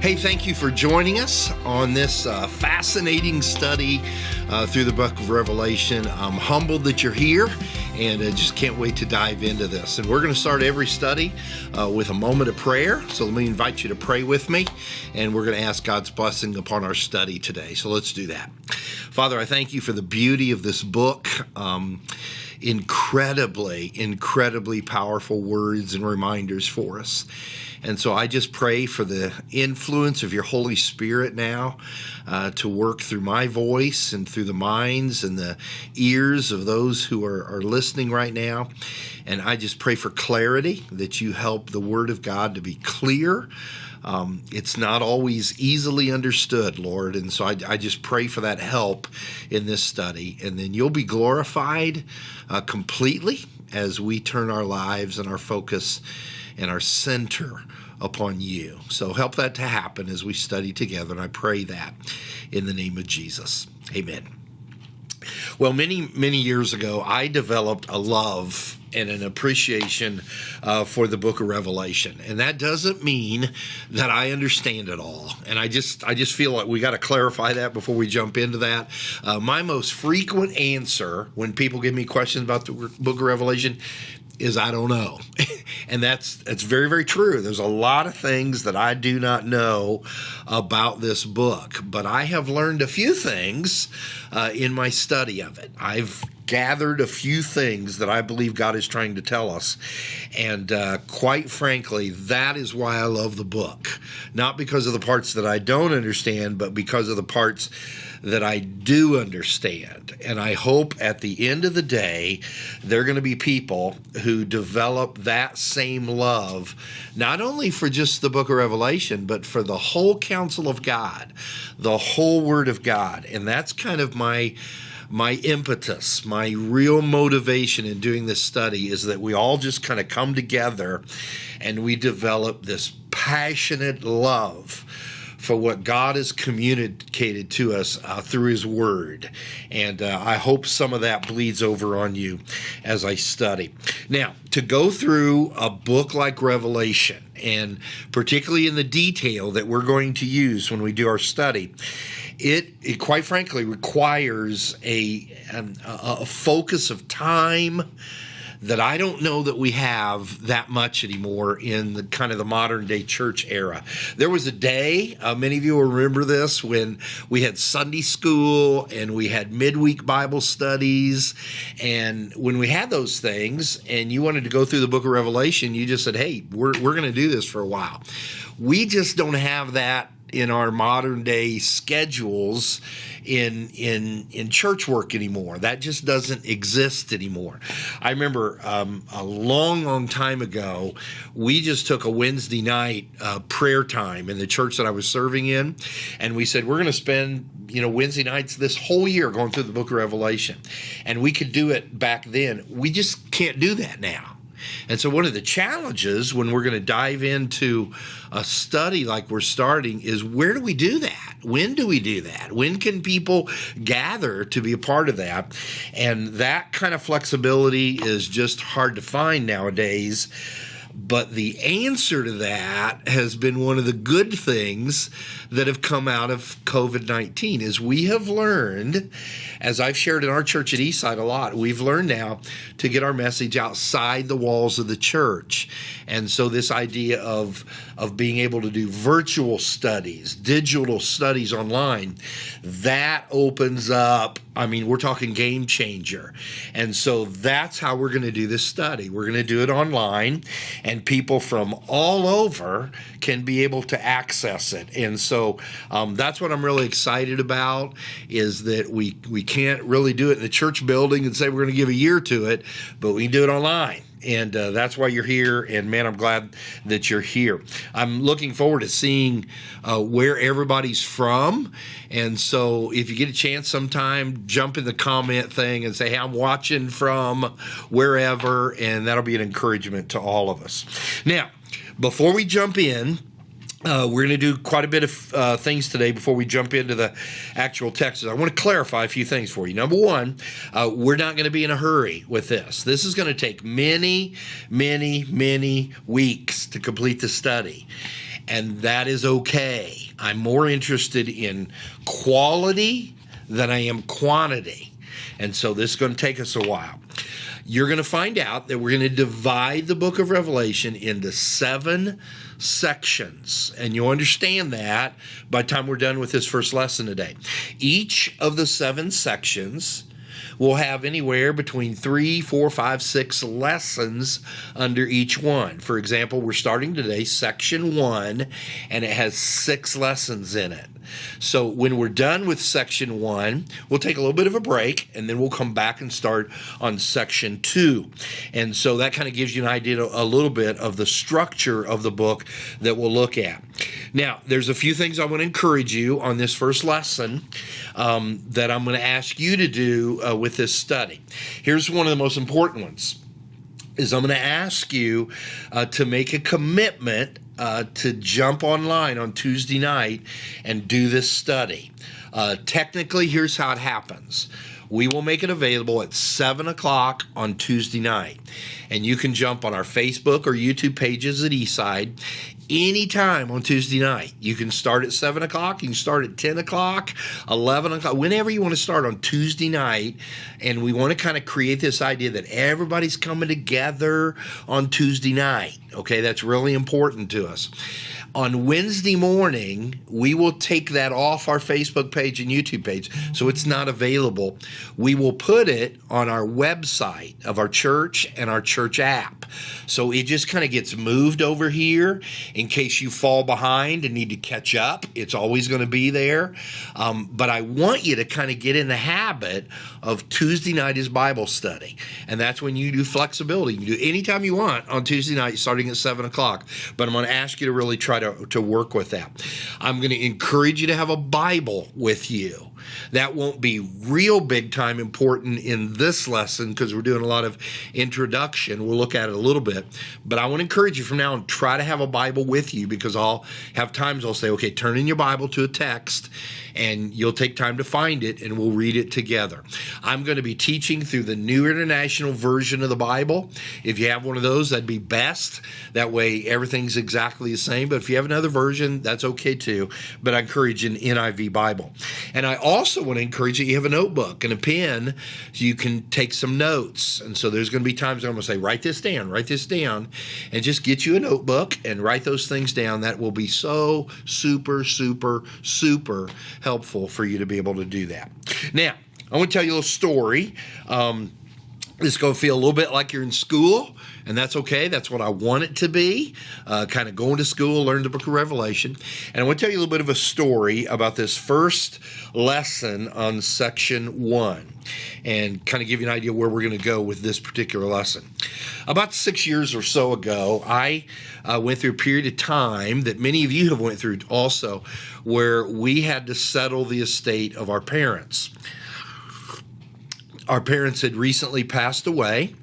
Hey, thank you for joining us on this fascinating study through the book of Revelation. I'm humbled that you're here and just can't wait to dive into this. And we're going to start every study with a moment of prayer. So let me invite you to pray with me, and we're going to ask God's blessing upon our study today. So let's do that. Father, I thank you for the beauty of this book. Incredibly powerful words and reminders for us. And so I just pray for the influence of your Holy Spirit now to work through my voice and through the minds and the ears of those who are listening right now. And I just pray for clarity, that you help the Word of God to be clear. It's not always easily understood, Lord, and so I just pray for that help in this study, and then you'll be glorified completely as we turn our lives and our focus and our center upon you. So help that to happen as we study together, and I pray that in the name of Jesus. Amen. Well, many years ago, I developed a love and an appreciation for the book of Revelation. And that doesn't mean that I understand it all. And I just feel like we got to clarify that before we jump into that. My most frequent answer when people give me questions about the book of Revelation is I don't know. And that's very, very true. There's a lot of things that I do not know about this book, but I have learned a few things in my study of it. I've gathered a few things that I believe God is trying to tell us. And quite frankly, that is why I love the book. Not because of the parts that I don't understand, but because of the parts that I do understand. And I hope at the end of the day, there are going to be people who develop that same love, not only for just the book of Revelation, but for the whole counsel of God, the whole Word of God. And that's kind of my impetus, my real motivation in doing this study is that we all just kind of come together and we develop this passionate love for what God has communicated to us through His Word. And I hope some of that bleeds over on you as I study. Now, to go through a book like Revelation, and particularly in the detail that we're going to use when we do our study, it quite frankly requires a focus of time that I don't know that we have that much anymore in the kind of the modern day church era. There was a day, many of you will remember this, when we had Sunday school and we had midweek Bible studies. And when we had those things and you wanted to go through the book of Revelation, you just said, hey, we're going to do this for a while. We just don't have that in our modern day schedules in church work anymore. That just doesn't exist anymore. I remember a long time ago, we just took a Wednesday night prayer time in the church that I was serving in, and we said, we're going to spend Wednesday nights this whole year going through the book of Revelation. And we could do it back then. We just can't do that now. And so one of the challenges when we're going to dive into a study like we're starting is, where do we do that? When do we do that? When can people gather to be a part of that? And that kind of flexibility is just hard to find nowadays. But the answer to that has been one of the good things that have come out of COVID-19 is we have learned, as I've shared in our church at Eastside a lot, we've learned now to get our message outside the walls of the church. And so this idea of being able to do virtual studies, digital studies online, that opens up, we're talking game changer. And so that's how we're going to do this study. We're going to do it online, and people from all over can be able to access it. And so that's what I'm really excited about, is that we can't really do it in the church building and say we're going to give a year to it, but we can do it online. And that's why you're here. And man, I'm glad that you're here. I'm looking forward to seeing where everybody's from. And so if you get a chance sometime, jump in the comment thing and say, hey, I'm watching from wherever. And that'll be an encouragement to all of us. Now, before we jump in, we're going to do quite a bit of things today before we jump into the actual text. I want to clarify a few things for you. Number one, we're not going to be in a hurry with this. This is going to take many weeks to complete the study. and that is okay. I'm more interested in quality than I am quantity. And so this is going to take us a while. You're going to find out that we're going to divide the book of Revelation into 7 sections. And you'll understand that by the time we're done with this first lesson today. Each of the 7 sections will have anywhere between 3, 4, 5, 6 lessons under each one. For example, we're starting today section 1, and it has 6 lessons in it. So when we're done with section 1, we'll take a little bit of a break, and then we'll come back and start on section 2. And so that kind of gives you an idea, a little bit of the structure of the book that we'll look at. Now, there's a few things I want to encourage you on this first lesson that I'm going to ask you to do with this study. Here's one of the most important ones. Is I'm going to ask you to make a commitment to jump online on Tuesday night and do this study. Technically, here's how it happens. We will make it available at 7 o'clock on Tuesday night. And you can jump on our Facebook or YouTube pages at Eastside anytime on Tuesday night. You can start at 7 o'clock, you can start at 10 o'clock, 11 o'clock, whenever you want to start on Tuesday night. And we want to kind of create this idea that everybody's coming together on Tuesday night. Okay, that's really important to us. On Wednesday morning, we will take that off our Facebook page and YouTube page, so it's not available. We will put it on our website of our church and our church app. So it just kind of gets moved over here in case you fall behind and need to catch up. It's always going to be there. But I want you to kind of get in the habit of Tuesday night is Bible study. And that's when you do flexibility. You can do anytime you want on Tuesday night starting at 7 o'clock. But I'm going to ask you to really try to work with that. I'm going to encourage you to have a Bible with you. That won't be real big time important in this lesson because we're doing a lot of introduction. We'll look at it a little bit. But I want to encourage you from now on, try to have a Bible with you, because I'll have times I'll say, okay, turn in your Bible to a text, and you'll take time to find it, and we'll read it together. I'm going to be teaching through the New International Version of the Bible. If you have one of those, that'd be best. That way, everything's exactly the same. But if you have another version, that's okay too. But I encourage an NIV Bible. And I also want to encourage you have a notebook and a pen so you can take some notes. And so there's going to be times I'm going to say, write this down, and just get you a notebook and write those things down. That will be so super, super, super helpful for you to be able to do that. Now, I want to tell you a little story. It's going to feel a little bit like you're in school, and that's okay. That's what I want it to be, kind of going to school, learn the book of Revelation. And I want to tell you a little bit of a story about this first lesson on section 1 and kind of give you an idea where we're going to go with this particular lesson. About 6 years or so ago, I went through a period of time that many of you have went through also, where we had to settle the estate of our parents. Our parents had recently passed away,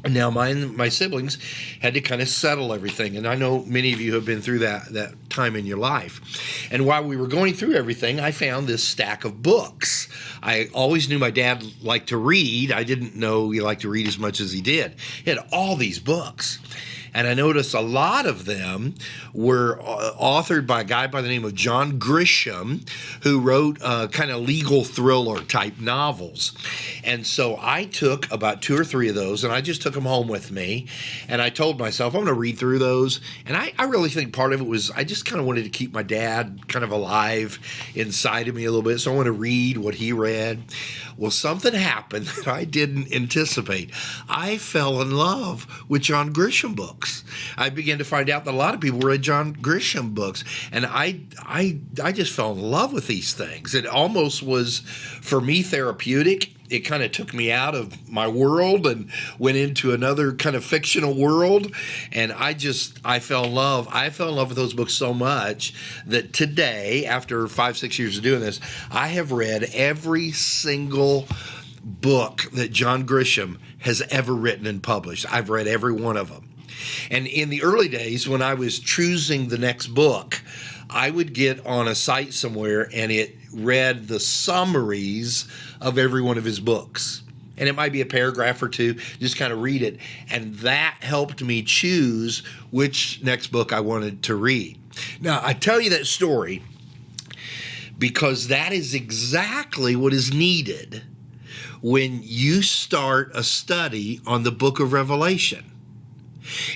and now my siblings had to kind of settle everything. And I know many of you have been through that time in your life. And while we were going through everything, I found this stack of books. I always knew my dad liked to read. I didn't know he liked to read as much as he did. He had all these books. And I noticed a lot of them were authored by a guy by the name of John Grisham, who wrote kind of legal thriller type novels. And so I took about 2 or 3 of those, and I just took them home with me. And I told myself, I'm going to read through those. And I really think part of it was I just kind of wanted to keep my dad kind of alive inside of me a little bit. So I want to read what he read. Well, something happened that I didn't anticipate. I fell in love with John Grisham books. I began to find out that a lot of people read John Grisham books, and I just fell in love with these things. It almost was, for me, therapeutic. It kind of took me out of my world and went into another kind of fictional world, and I fell in love. I fell in love with those books so much that today, after 5-6 years of doing this, I have read every single book that John Grisham has ever written and published. I've read every one of them. And in the early days, when I was choosing the next book, I would get on a site somewhere and it read the summaries of every one of his books. And it might be a paragraph or two, just kind of read it. And that helped me choose which next book I wanted to read. Now, I tell you that story because that is exactly what is needed when you start a study on the book of Revelation,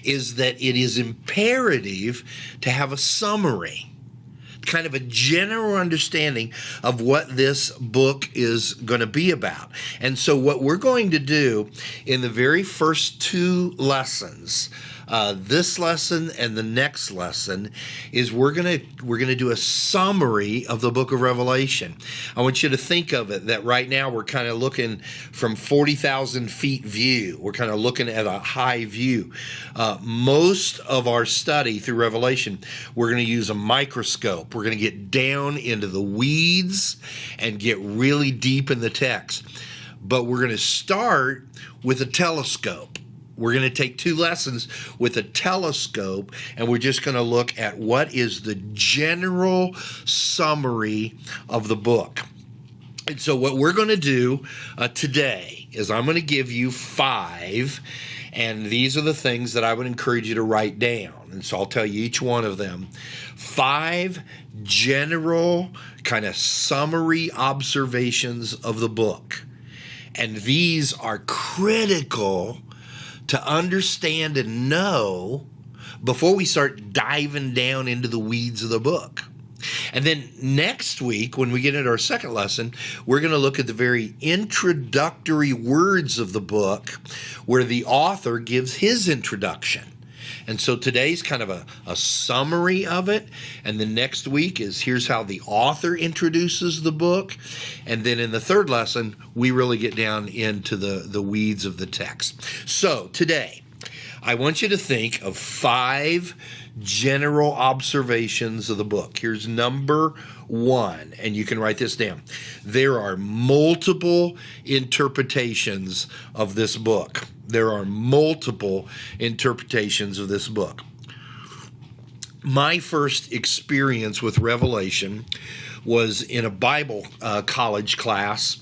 is that it is imperative to have a summary, kind of a general understanding of what this book is going to be about. And so what we're going to do in the very first two lessons, this lesson and the next lesson, is we're gonna do a summary of the book of Revelation. I want you to think of it that right now we're kind of looking from 40,000 feet view. We're kind of looking at a high view. Most of our study through Revelation, we're going to use a microscope. We're going to get down into the weeds and get really deep in the text. But we're going to start with a telescope. We're going to take two lessons with a telescope, and we're just going to look at what is the general summary of the book. And so what we're going to do today is I'm going to give you 5, and these are the things that I would encourage you to write down. And so I'll tell you each one of them. 5 general kind of summary observations of the book. And these are critical to understand and know before we start diving down into the weeds of the book. And then next week, when we get into our second lesson, we're going to look at the very introductory words of the book where the author gives his introduction. And so today's kind of a summary of it. And then next week is here's how the author introduces the book. And then in the third lesson, we really get down into the weeds of the text. So today, I want you to think of 5 general observations of the book. Here's number 1, and you can write this down. There are multiple interpretations of this book. There are multiple interpretations of this book. My first experience with Revelation was in a Bible college class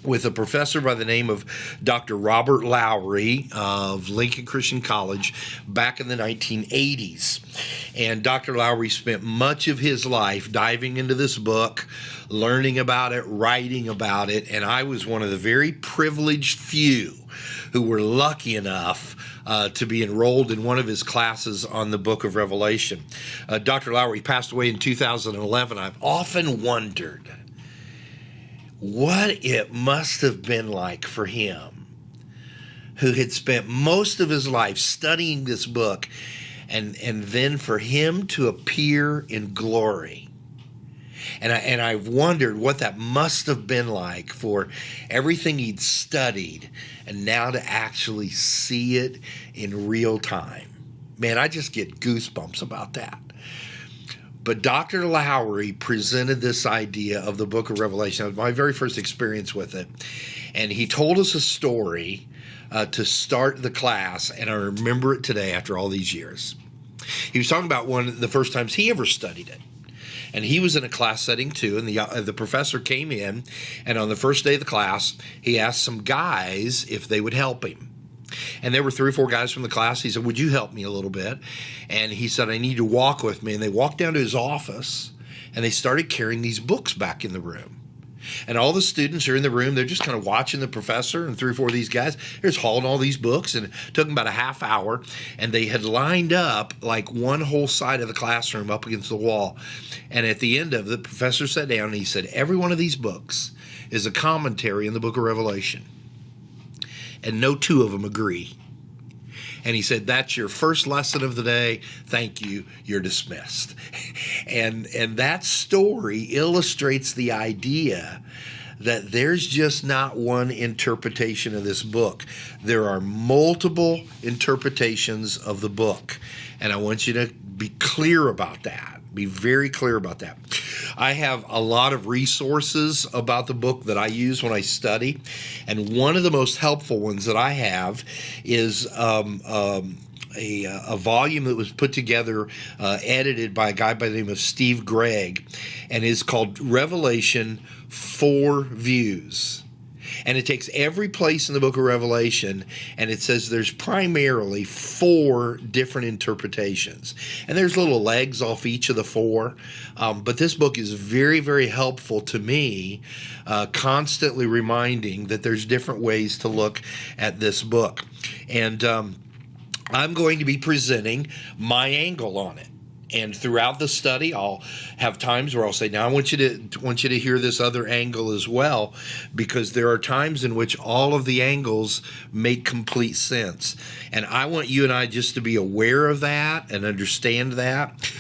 with a professor by the name of Dr. Robert Lowry of Lincoln Christian College back in the 1980s. And Dr. Lowry spent much of his life diving into this book, learning about it, writing about it, and I was one of the very privileged few who were lucky enough to be enrolled in one of his classes on the book of Revelation. Dr. Lowry passed away in 2011. I've often wondered what it must have been like for him, who had spent most of his life studying this book, and then for him to appear in glory. And I've wondered what that must have been like for everything he'd studied and now to actually see it in real time. Man, I just get goosebumps about that. But Dr. Lowry presented this idea of the book of Revelation. It was my very first experience with it. And he told us a story to start the class, and I remember it today after all these years. He was talking about one of the first times he ever studied it. And he was in a class setting too, and the professor came in, and on the first day of the class, he asked some guys if they would help him. And there were 3 or 4 guys from the class. He said, "Would you help me a little bit?" And he said, "I need you to walk with me." And they walked down to his office, and they started carrying these books back in the room. And all the students are in the room. They're just kind of watching the professor and 3 or 4 of these guys. They're just hauling all these books, and it took them about a half hour. And they had lined up like one whole side of the classroom up against the wall. And at the end of it, the professor sat down and he said, "Every one of these books is a commentary in the book of Revelation. And no 2 of them agree." And he said, "That's your first lesson of the day. Thank you. You're dismissed." And that story illustrates the idea that there's just not one interpretation of this book. There are multiple interpretations of the book. And I want you to be clear about that. Be very clear about that. I have a lot of resources about the book that I use when I study. And one of the most helpful ones that I have is a volume that was put together, edited by a guy by the name of Steve Gregg, and is called Revelation 4 Views. And it takes every place in the book of Revelation, and it says there's primarily 4 different interpretations. And there's little legs off each of the 4. But this book is very, very helpful to me, constantly reminding that there's different ways to look at this book. And I'm going to be presenting my angle on it. And throughout the study, I'll have times where I'll say, now I want you to hear this other angle as well, because there are times in which all of the angles make complete sense. And I want you and I just to be aware of that and understand that.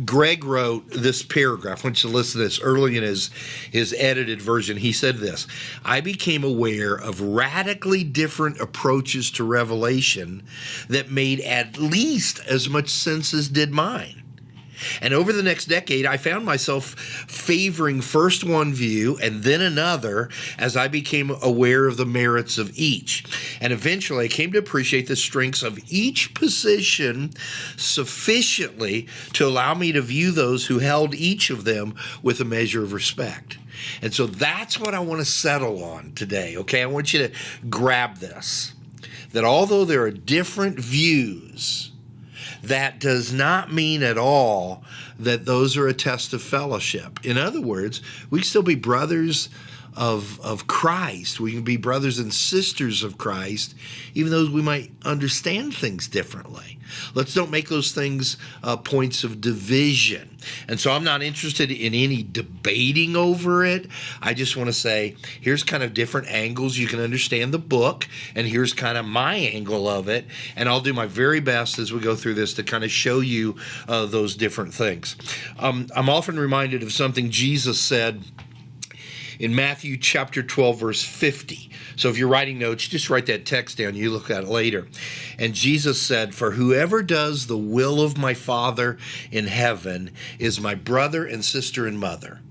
Greg wrote this paragraph. I want you to listen to this early in his edited version. He said this: I became aware of radically different approaches to Revelation that made at least as much sense as did mine. And over the next decade, I found myself favoring first one view and then another as I became aware of the merits of each. And eventually, I came to appreciate the strengths of each position sufficiently to allow me to view those who held each of them with a measure of respect. And so that's what I want to settle on today, okay? I want you to grab this, that although there are different views, that does not mean at all that those are a test of fellowship. In other words, we can still be brothers of Christ. We can be brothers and sisters of Christ, even though we might understand things differently. Let's don't make those things points of division. And so I'm not interested in any debating over it. I just want to say, here's kind of different angles you can understand the book, and here's kind of my angle of it. And I'll do my very best as we go through this to kind of show you those different things. I'm often reminded of something Jesus said in Matthew chapter 12, verse 50. So if you're writing notes, just write that text down. You look at it later. And Jesus said, "For whoever does the will of my Father in heaven is my brother and sister and mother."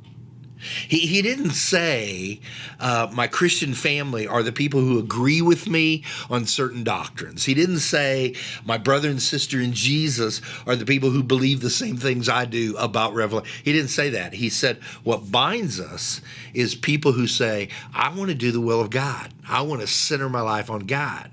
He didn't say my Christian family are the people who agree with me on certain doctrines. He didn't say my brother and sister in Jesus are the people who believe the same things I do about Revelation. He didn't say that. He said what binds us is people who say, I want to do the will of God. I want to center my life on God.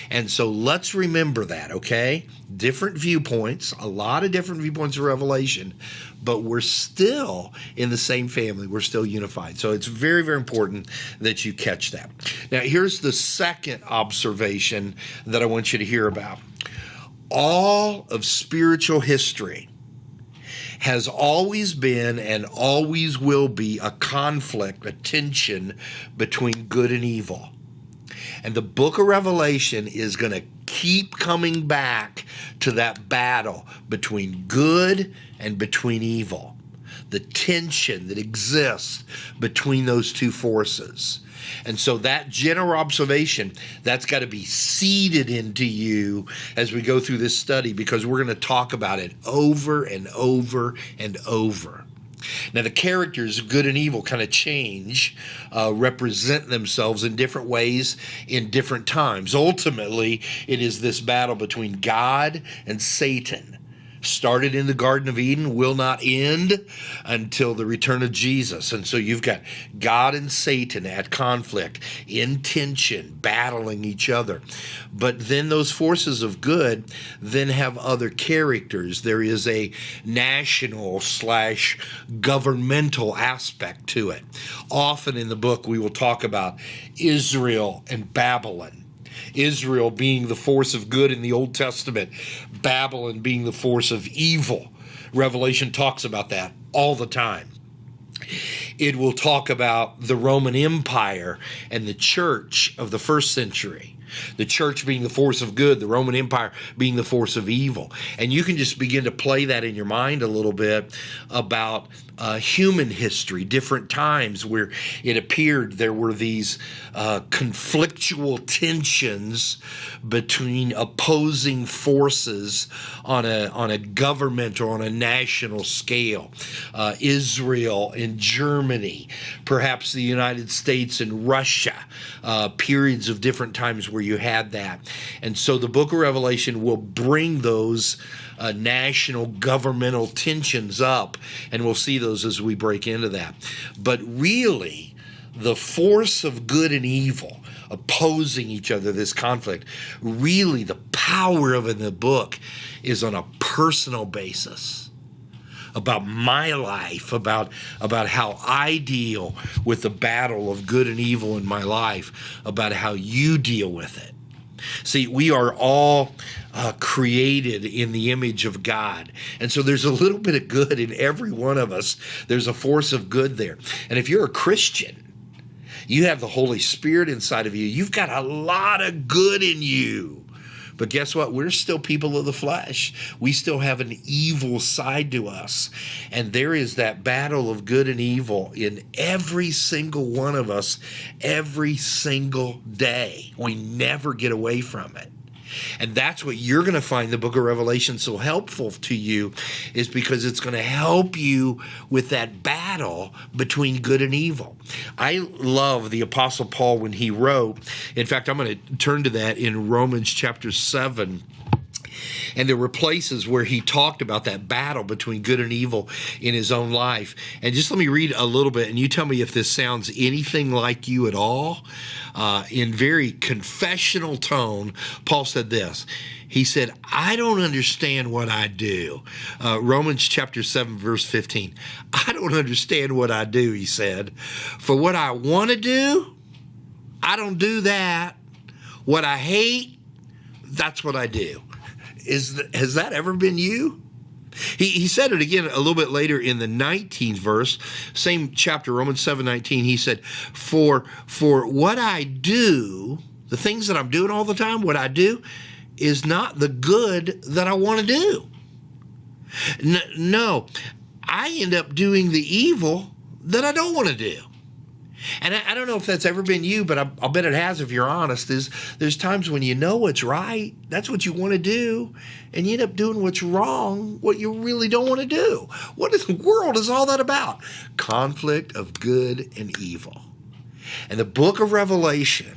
And so let's remember that, okay? Different viewpoints, a lot of different viewpoints of Revelation, but we're still in the same family. We're still unified. So it's very, very important that you catch that. Now, here's the second observation that I want you to hear about. All of spiritual history has always been and always will be a conflict, a tension between good and evil. And the book of Revelation is going to keep coming back to that battle between good and between evil, the tension that exists between those two forces. And so that general observation, that's got to be seeded into you as we go through this study, because we're going to talk about it over and over and over. Now, the characters, good and evil, kind of change, represent themselves in different ways in different times. Ultimately, it is this battle between God and Satan. Started in the Garden of Eden, will not end until the return of Jesus. And so you've got God and Satan at conflict, in tension, battling each other. But then those forces of good then have other characters. There is a national/governmental aspect to it. Often in the book we will talk about Israel and Babylon. Israel being the force of good in the Old Testament, Babylon being the force of evil. Revelation talks about that all the time. It will talk about the Roman Empire and the church of the first century. The church being the force of good, the Roman Empire being the force of evil. And you can just begin to play that in your mind a little bit about human history, different times where it appeared there were these conflictual tensions between opposing forces on a government or on a national scale. Israel and Germany, perhaps the United States and Russia, periods of different times where you had that. And so the book of Revelation will bring those national governmental tensions up, and we'll see those as we break into that. But really, the force of good and evil opposing each other, this conflict, really the power of it in the book is on a personal basis, about my life, about how I deal with the battle of good and evil in my life, about how you deal with it. See, we are all created in the image of God. And so there's a little bit of good in every one of us. There's a force of good there. And if you're a Christian, you have the Holy Spirit inside of you. You've got a lot of good in you. But guess what? We're still people of the flesh. We still have an evil side to us. And there is that battle of good and evil in every single one of us every single day. We never get away from it. And that's what you're going to find the book of Revelation so helpful to you, is because it's going to help you with that battle between good and evil. I love the Apostle Paul when he wrote, in fact, I'm going to turn to that in Romans chapter 7. And there were places where he talked about that battle between good and evil in his own life. And just let me read a little bit, and you tell me if this sounds anything like you at all. In very confessional tone, Paul said this. He said, I don't understand what I do. Romans chapter 7, verse 15. I don't understand what I do, he said. For what I want to do, I don't do that. What I hate, that's what I do. Has that ever been you? He said it again a little bit later in the 19th verse, same chapter, Romans 7:19. He said, for what I do, the things that I'm doing all the time, what I do is not the good that I want to do. No, I end up doing the evil that I don't want to do. And I don't know if that's ever been you, but I'll bet it has if you're honest. There's times when you know what's right, that's what you want to do, and you end up doing what's wrong, what you really don't want to do. What in the world is all that about? Conflict of good and evil. And the book of Revelation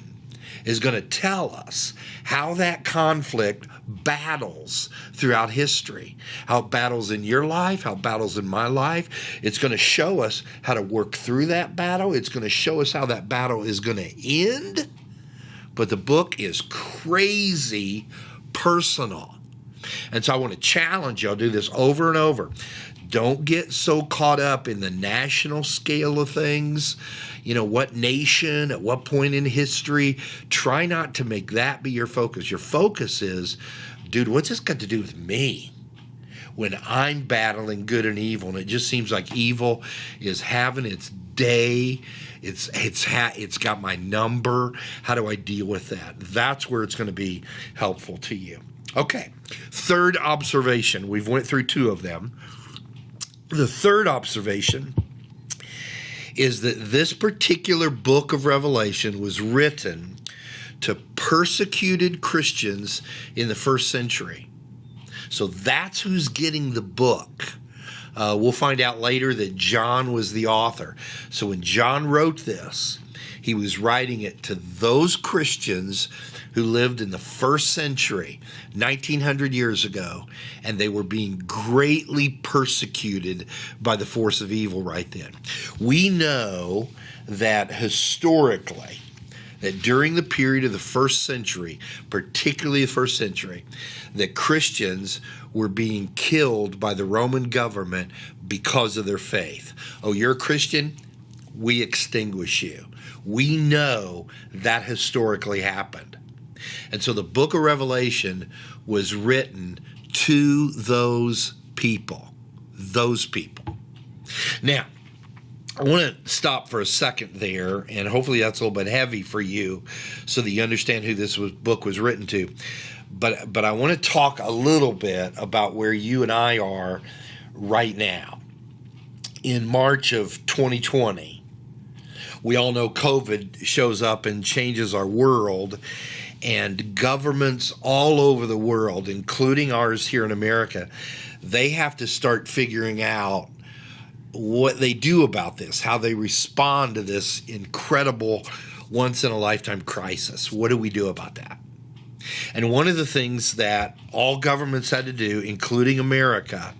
is going to tell us how that conflict battles throughout history, how it battles in your life, how it battles in my life. It's going to show us how to work through that battle. It's going to show us how that battle is going to end. But the book is crazy personal. And so I want to challenge you. I'll do this over and over. Don't get so caught up in the national scale of things. You know, what nation, at what point in history. Try not to make that be your focus. Your focus is, dude, what's this got to do with me? When I'm battling good and evil, and it just seems like evil is having its day, it's got my number. How do I deal with that? That's where it's going to be helpful to you. Okay, third observation. We've went through two of them. The third observation is that this particular book of Revelation was written to persecuted Christians in the first century. So that's who's getting the book. We'll find out later that John was the author. So when John wrote this, he was writing it to those Christians who lived in the first century, 1900 years ago, and they were being greatly persecuted by the force of evil right then. We know that historically, that during the period of the first century, particularly the first century, that Christians were being killed by the Roman government because of their faith. Oh, you're a Christian? We extinguish you. We know that historically happened. And so the book of Revelation was written to those people. Those people. Now, I want to stop for a second there, and hopefully that's a little bit heavy for you so that you understand who this book was written to. But I want to talk a little bit about where you and I are right now. In March of 2020, we all know COVID shows up and changes our world, and governments all over the world, including ours here in America, they have to start figuring out what they do about this, how they respond to this incredible once-in-a-lifetime crisis. What do we do about that? And one of the things that all governments had to do, including America,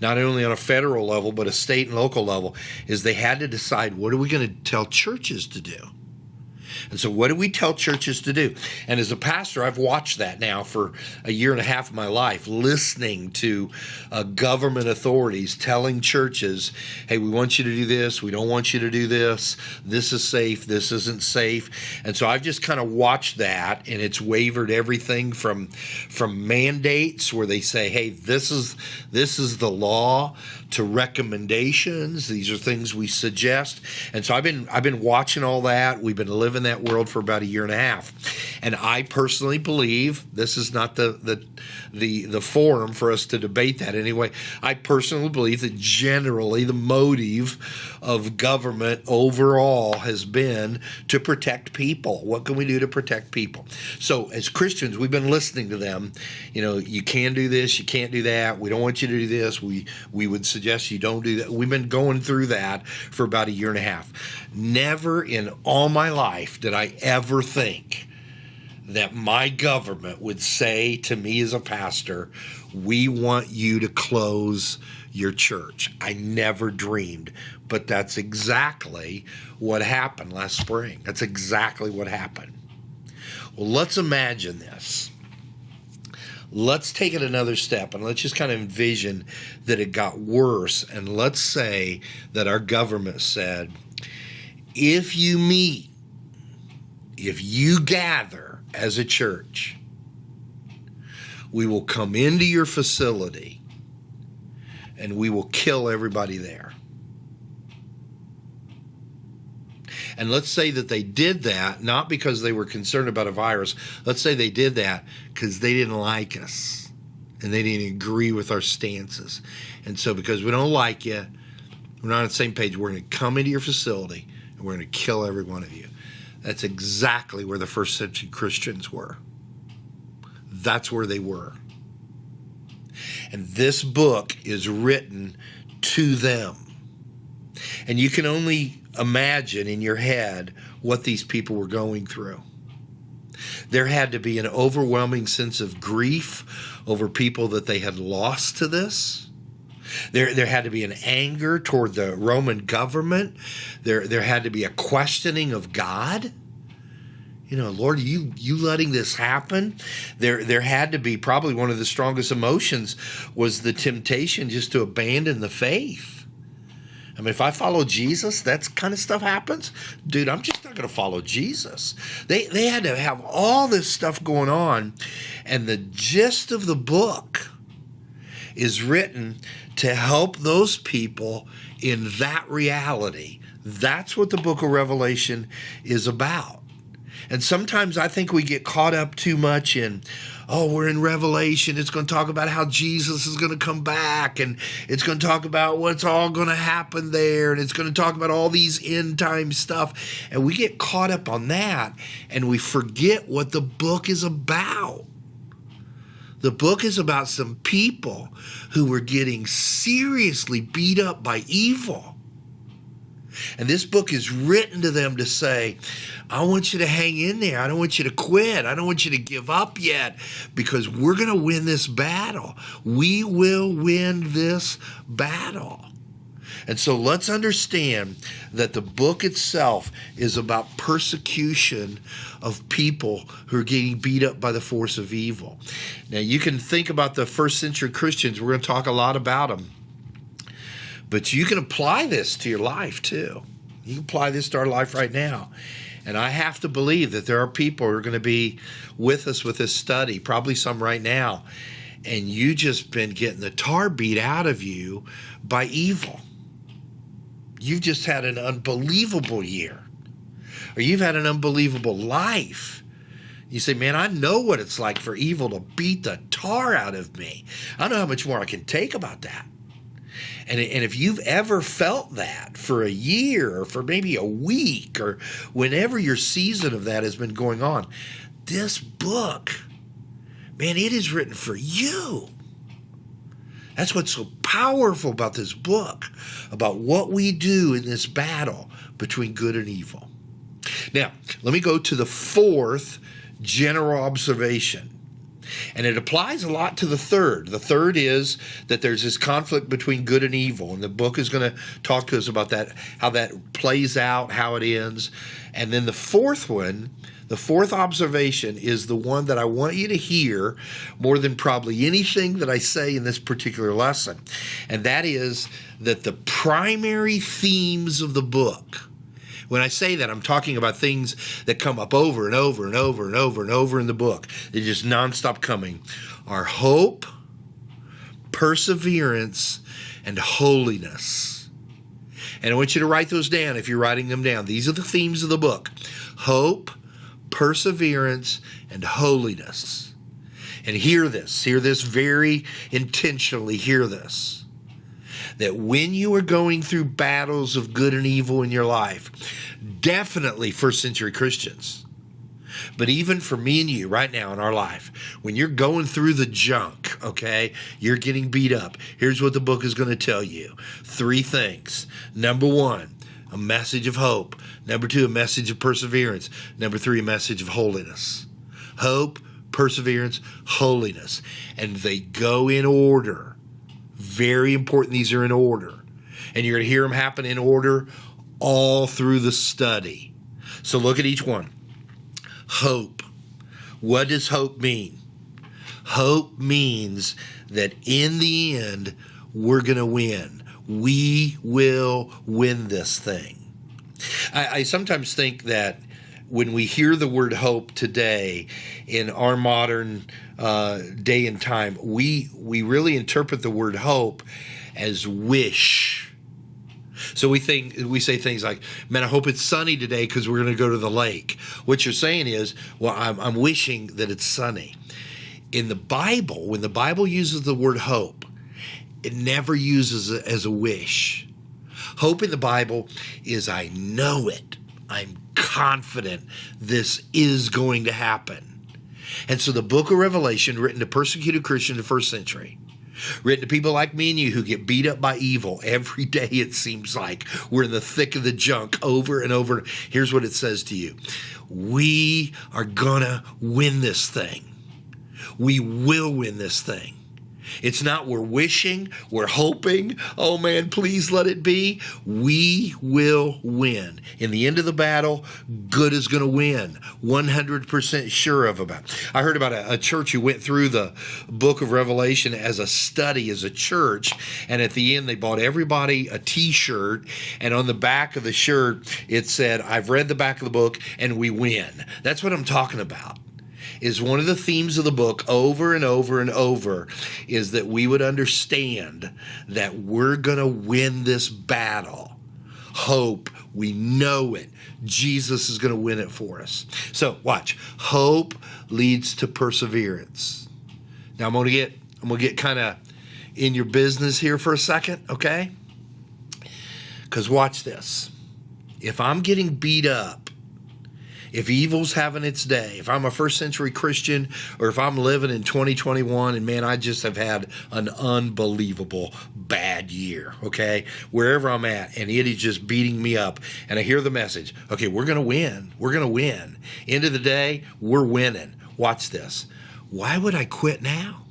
not only on a federal level, but a state and local level, is they had to decide, what are we going to tell churches to do? And so what do we tell churches to do? And as a pastor, I've watched that now for a year and a half of my life, listening to government authorities telling churches, hey, we want you to do this. We don't want you to do this. This is safe. This isn't safe. And so I've just kind of watched that, and it's wavered everything from mandates where they say, hey, this is the law, to recommendations. These are things we suggest. And so I've been watching all that. We've been living that world for about a year and a half. And I personally believe, this is not the forum for us to debate that anyway, I personally believe that generally the motive of government overall has been to protect people. What can we do to protect people? So as Christians, we've been listening to them. You can do this, you can't do that. We don't want you to do this. We would suggest you don't do that. We've been going through that for about a year and a half. Never in all my life did I ever think that my government would say to me as a pastor, we want you to close your church. I never dreamed, but that's exactly what happened last spring. That's exactly what happened. Well, let's imagine this. Let's take it another step, and let's just kind of envision that it got worse. And let's say that our government said, if you meet, if you gather as a church, we will come into your facility and we will kill everybody there. And let's say that they did that not because they were concerned about a virus. Let's say they did that because they didn't like us and they didn't agree with our stances. And so because we don't like you, we're not on the same page, we're going to come into your facility and we're going to kill every one of you. That's exactly where the first century Christians were. That's where they were. And this book is written to them. And you can only imagine in your head what these people were going through. There had to be an overwhelming sense of grief over people that they had lost to this. There had to be an anger toward the Roman government. There had to be a questioning of God. Lord, you letting this happen? There had to be, probably one of the strongest emotions was the temptation just to abandon the faith. I mean, if I follow Jesus, that kind of stuff happens. Dude, I'm just not going to follow Jesus. They had to have all this stuff going on. And the gist of the book is written to help those people in that reality. That's what the book of Revelation is about. And sometimes I think we get caught up too much in, we're in Revelation. It's going to talk about how Jesus is going to come back, and it's going to talk about what's all going to happen there, and it's going to talk about all these end time stuff. And we get caught up on that, and we forget what the book is about. The book is about some people who were getting seriously beat up by evil. And this book is written to them to say, I want you to hang in there. I don't want you to quit. I don't want you to give up yet, because we're going to win this battle. We will win this battle. And so let's understand that the book itself is about persecution of people who are getting beat up by the force of evil. Now, you can think about the first century Christians. We're going to talk a lot about them. But you can apply this to your life too. You can apply this to our life right now. And I have to believe that there are people who are going to be with us with this study, probably some right now, and you just been getting the tar beat out of you by evil. You've just had an unbelievable year, or you've had an unbelievable life. You say, man, I know what it's like for evil to beat the tar out of me. I don't know how much more I can take about that. And if you've ever felt that for a year or for maybe a week or whenever your season of that has been going on, this book, man, it is written for you. That's what's so powerful about this book, about what we do in this battle between good and evil. Now, let me go to the fourth general observation. And it applies a lot to the third. The third is that there's this conflict between good and evil. And the book is going to talk to us about that, how that plays out, how it ends. And then the fourth one, the fourth observation, is the one that I want you to hear more than probably anything that I say in this particular lesson. And that is that the primary themes of the book, when I say that, I'm talking about things that come up over and over and over and over and over in the book. They're just nonstop coming, are hope, perseverance, and holiness. And I want you to write those down if you're writing them down. These are the themes of the book: hope, perseverance, and holiness. And hear this very intentionally, hear this. That when you are going through battles of good and evil in your life, definitely first century Christians, but even for me and you right now in our life, when you're going through the junk, okay, you're getting beat up, here's what the book is going to tell you. 3 things. Number 1, a message of hope. Number 2, a message of perseverance. Number 3, a message of holiness. Hope, perseverance, holiness. And they go in order. Very important, these are in order. And you're going to hear them happen in order all through the study. So look at each one. Hope. What does hope mean? Hope means that in the end, we're going to win. We will win this thing. I sometimes think that when we hear the word hope today in our modern day and time, we really interpret the word hope as wish. So we say things like, man, I hope it's sunny today because we're going to go to the lake. What you're saying is, well, I'm wishing that it's sunny. In the Bible, when the Bible uses the word hope, it never uses it as a wish. Hope in the Bible is, I know it. I'm confident this is going to happen. And so the book of Revelation, written to persecuted Christians in the first century, written to people like me and you who get beat up by evil every day, it seems like. We're in the thick of the junk over and over. Here's what it says to you. We are gonna win this thing. We will win this thing. It's not we're wishing, we're hoping, oh man, please let it be. We will win. In the end of the battle, good is going to win. 100% sure of about. I heard about a church who went through the book of Revelation as a study, as a church, and at the end they bought everybody a t-shirt, and on the back of the shirt it said, I've read the back of the book and we win. That's what I'm talking about. Is one of the themes of the book over and over and over is that we would understand that we're going to win this battle. Hope, we know it. Jesus is going to win it for us. So watch. Hope leads to perseverance. Now I'm going to get kind of in your business here for a second, okay? Because watch this. If I'm getting beat up, if evil's having its day, if I'm a first century Christian, or if I'm living in 2021 and man, I just have had an unbelievable bad year, okay? Wherever I'm at, and it is just beating me up, and I hear the message, okay, we're going to win. We're going to win. End of the day, we're winning. Watch this. Why would I quit now?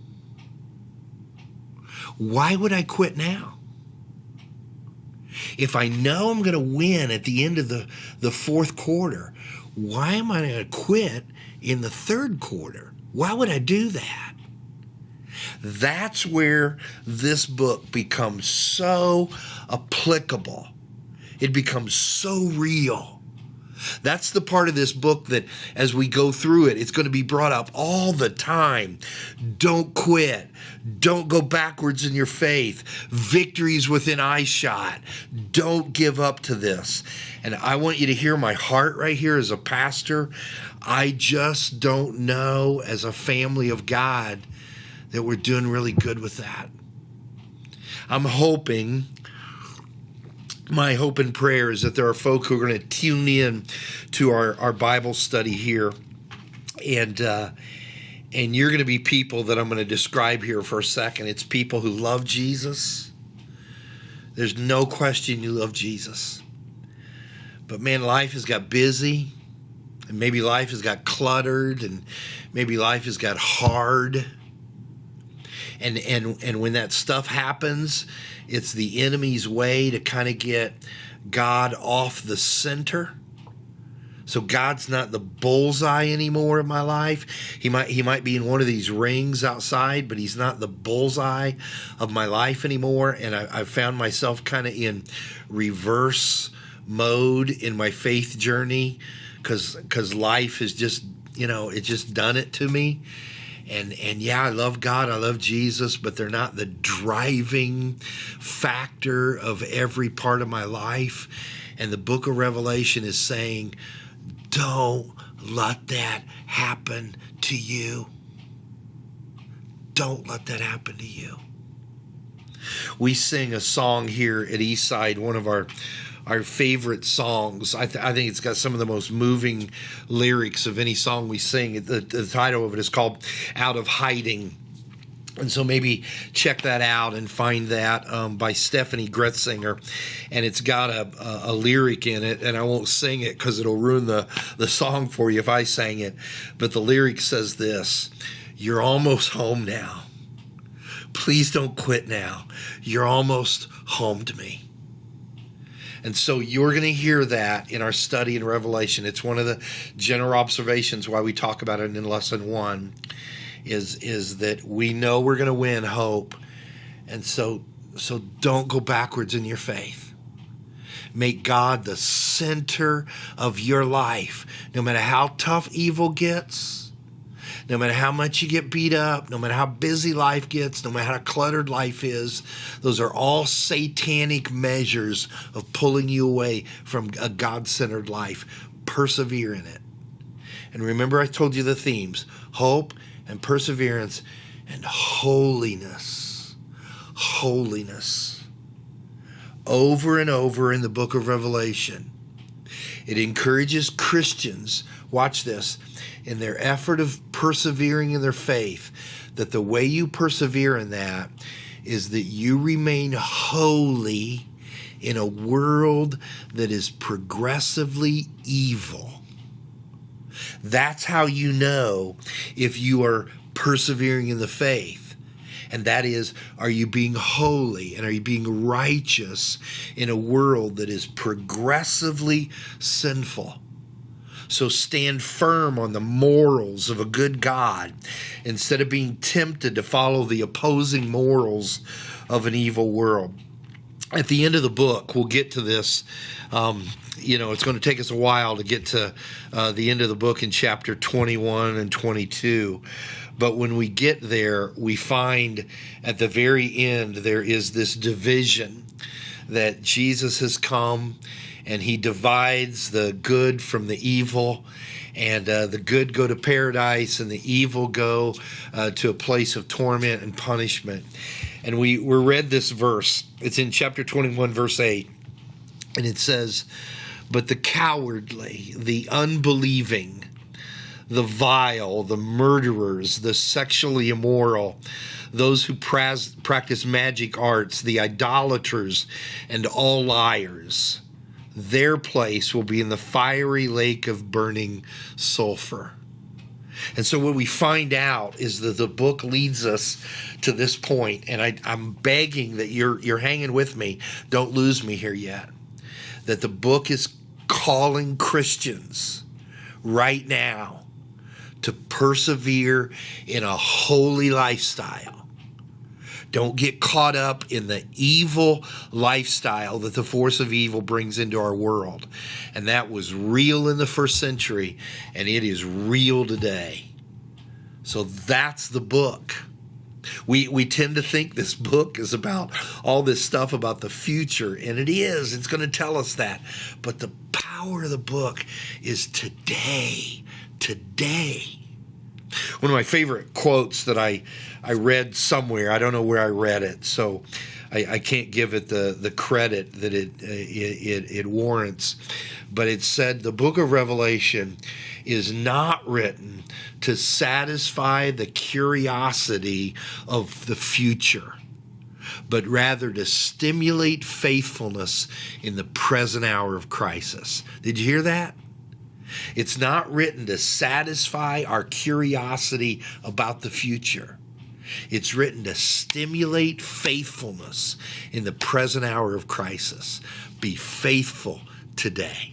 Why would I quit now? If I know I'm going to win at the end of the fourth quarter, why am I going to quit in the third quarter? Why would I do that? That's where this book becomes so applicable. It becomes so real. That's the part of this book that as we go through it, it's going to be brought up all the time. Don't quit. Don't go backwards in your faith. Victory's within eyeshot. Don't give up to this. And I want you to hear my heart right here as a pastor. I just don't know as a family of God that we're doing really good with that. I'm hoping, my hope and prayer is that there are folk who are going to tune in to our Bible study here. And you're going to be people that I'm going to describe here for a second. It's people who love Jesus. There's no question you love Jesus. But man, life has got busy. And maybe life has got cluttered, and maybe life has got hard. And when that stuff happens, it's the enemy's way to kind of get God off the center. So God's not the bullseye anymore in my life. He might be in one of these rings outside, but he's not the bullseye of my life anymore. And I've found myself kind of in reverse mode in my faith journey because life has just, it's just done it to me. And yeah, I love God, I love Jesus, but they're not the driving factor of every part of my life. And the book of Revelation is saying, don't let that happen to you. Don't let that happen to you. We sing a song here at Eastside, one of our favorite songs. I think it's got some of the most moving lyrics of any song we sing. The title of it is called Out of Hiding. And so maybe check that out and find that by Stephanie Gretzinger. And it's got a lyric in it, and I won't sing it because it'll ruin the song for you if I sang it. But the lyric says this: you're almost home now. Please don't quit now. You're almost home to me. And so you're going to hear that in our study in Revelation. It's one of the general observations why we talk about it in lesson 1 is that we know we're going to win hope. And so don't go backwards in your faith. Make God the center of your life. No matter how tough evil gets, no matter how much you get beat up, no matter how busy life gets, no matter how cluttered life is, those are all satanic measures of pulling you away from a God-centered life. Persevere in it. And remember, I told you the themes: hope and perseverance and holiness. Holiness. Over and over in the book of Revelation, it encourages Christians, watch this, in their effort of persevering in their faith, that the way you persevere in that is that you remain holy in a world that is progressively evil. That's how you know if you are persevering in the faith. And that is, are you being holy and are you being righteous in a world that is progressively sinful? So stand firm on the morals of a good God instead of being tempted to follow the opposing morals of an evil world. At the end of the book, we'll get to this. It's going to take us a while to get to the end of the book in chapter 21 and 22. But when we get there, we find at the very end there is this division that Jesus has come and he divides the good from the evil, and the good go to paradise and the evil go to a place of torment and punishment. And we read this verse. It's in chapter 21, verse 8, and it says, "But the cowardly, the unbelieving, the vile, the murderers, the sexually immoral, those who practice magic arts, the idolaters, and all liars, their place will be in the fiery lake of burning sulfur." And so what we find out is that the book leads us to this point, and I'm begging that you're hanging with me. Don't lose me here yet. That the book is calling Christians right now to persevere in a holy lifestyle. Don't get caught up in the evil lifestyle that the force of evil brings into our world. And that was real in the first century, and it is real today. So that's the book. We tend to think this book is about all this stuff about the future, and it is. It's going to tell us that. But the power of the book is today. Today. One of my favorite quotes that I read somewhere, I don't know where I read it, so I can't give it the credit that it warrants, but it said the book of Revelation is not written to satisfy the curiosity of the future, but rather to stimulate faithfulness in the present hour of crisis. Did you hear that? It's not written to satisfy our curiosity about the future. It's written to stimulate faithfulness in the present hour of crisis. Be faithful today.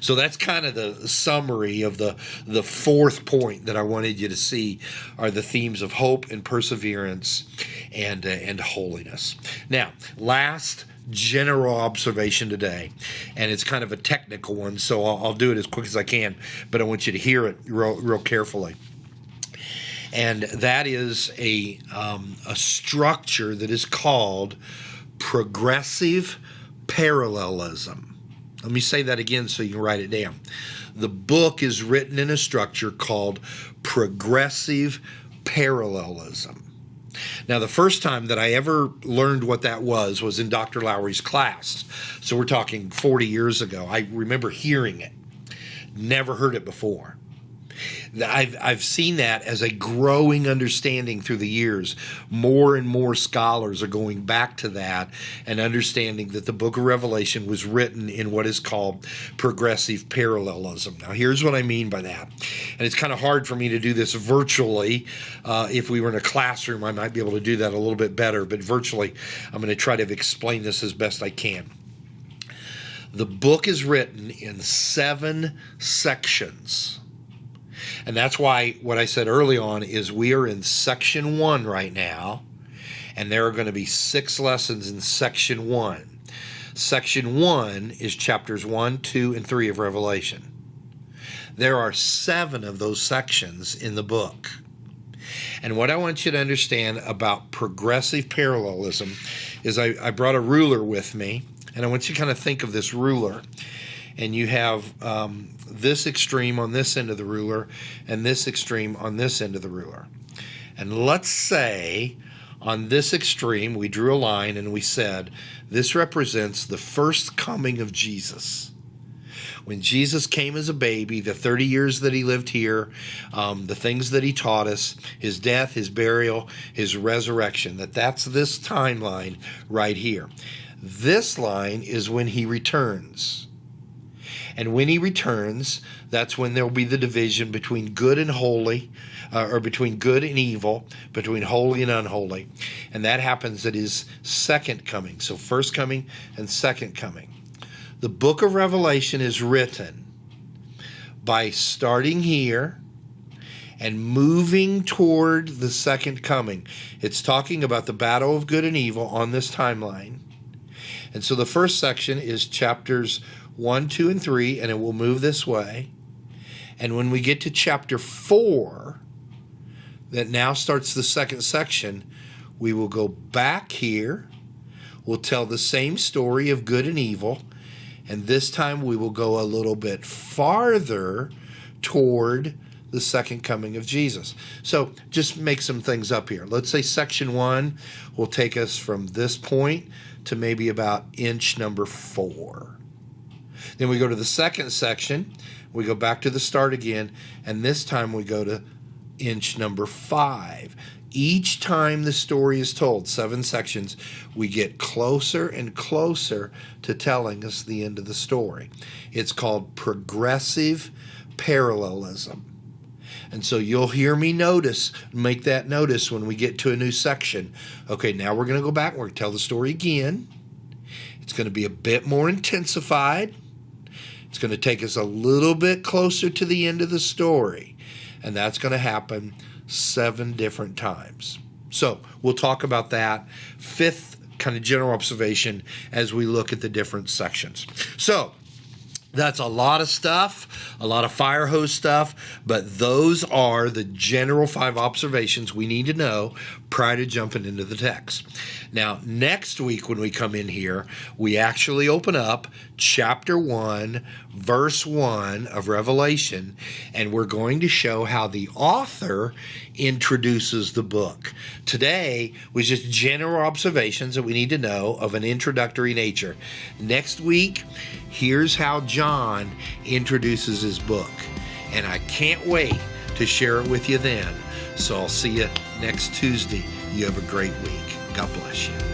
So that's kind of the summary of the fourth point that I wanted you to see are the themes of hope and perseverance and holiness. Now, last general observation today, and it's kind of a technical one, so I'll do it as quick as I can, but I want you to hear it real carefully. And that is a structure that is called progressive parallelism. Let me say that again so you can write it down. The book is written in a structure called progressive parallelism. Now, the first time that I ever learned what that was in Dr. Lowry's class. So we're talking 40 years ago. I remember hearing it. Never heard it before. I've seen that as a growing understanding through the years. More and more scholars are going back to that and understanding that the book of Revelation was written in what is called progressive parallelism. Now, here's what I mean by that. And it's kind of hard for me to do this virtually. If we were in a classroom, I might be able to do that a little bit better. But virtually, I'm going to try to explain this as best I can. The book is written in 7 sections. And that's why what I said early on is we are in section 1 right now, and there are going to be 6 lessons in section 1. Section 1 is chapters 1, 2, and 3 of Revelation. There are 7 of those sections in the book. And what I want you to understand about progressive parallelism is I brought a ruler with me, and I want you to kind of think of this ruler. And you have this extreme on this end of the ruler and this extreme on this end of the ruler. And let's say on this extreme, we drew a line and we said, this represents the first coming of Jesus. When Jesus came as a baby, the 30 years that he lived here, the things that he taught us, his death, his burial, his resurrection, that's this timeline right here. This line is when he returns. And when he returns, that's when there will be the division between good and holy, or between good and evil, between holy and unholy. And that happens at his second coming. So first coming and second coming. The book of Revelation is written by starting here and moving toward the second coming. It's talking about the battle of good and evil on this timeline. And so the first section is chapters 1, 2, and 3, and it will move this way. And when we get to chapter 4, that now starts the second section, we will go back here. We'll tell the same story of good and evil, and this time we will go a little bit farther toward the second coming of Jesus. So just make some things up here. Let's say section 1 will take us from this point to maybe about inch number 4. Then we go to the second section, we go back to the start again, and this time we go to inch number 5. Each time the story is told, 7 sections, we get closer and closer to telling us the end of the story. It's called progressive parallelism. And so you'll hear me make that notice when we get to a new section. Okay, now we're going to go back, we're going to tell the story again. It's going to be a bit more intensified. It's going to take us a little bit closer to the end of the story. And that's going to happen 7 different times. So we'll talk about that. 5th kind of general observation as we look at the different sections. So that's a lot of stuff, a lot of fire hose stuff, but those are the general 5 observations we need to know prior to jumping into the text. Now, next week when we come in here, we actually open up chapter 1, verse 1 of Revelation, and we're going to show how the author introduces the book. Today was just general observations that we need to know of an introductory nature. Next week, here's how John introduces his book. And I can't wait to share it with you then. So I'll see you next Tuesday. You have a great week. God bless you.